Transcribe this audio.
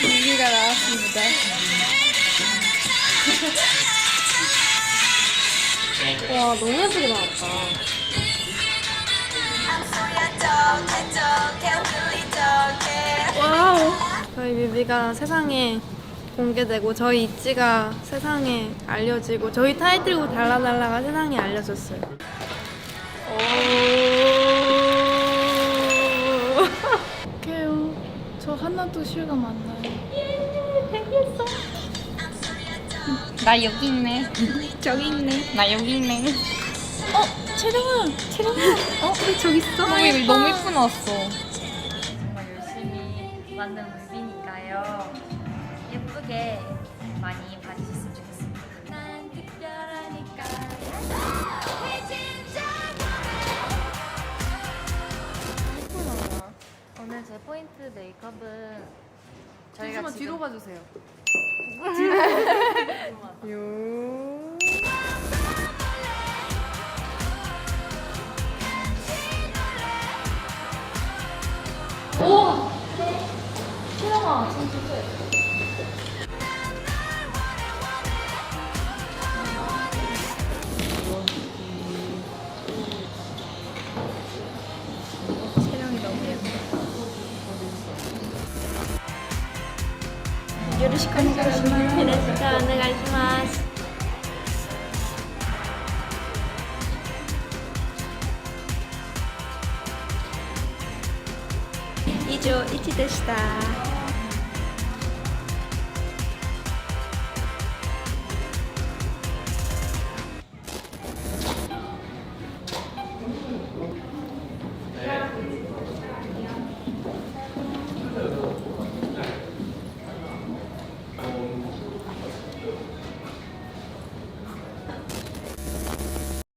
뮤비가 나왔습니다. 와, 너무 예쁘게 나왔다. 와우. 저희 뮤비가 세상에 공개되고 저희 있지가 세상에 알려지고 저희 타이틀곡 달라달라가 세상에 알려졌어요. 오. 어떡해요. 저 하나도 실감 안 나요. 생겼어. 나 여기 있네. 저기 있네. 나 여기 있네. 채령아. 왜 저기 있어? 너무 예쁘게 나왔어. 정말 열심히 만든 뮤비니까요. 예쁘게 많이 봐주셨으면 좋겠습니다. 난 특별하니까. 오늘 제 포인트 메이크업은 저희가 잠시만 지금 뒤로 가주세요. 요. 이조 이치でした.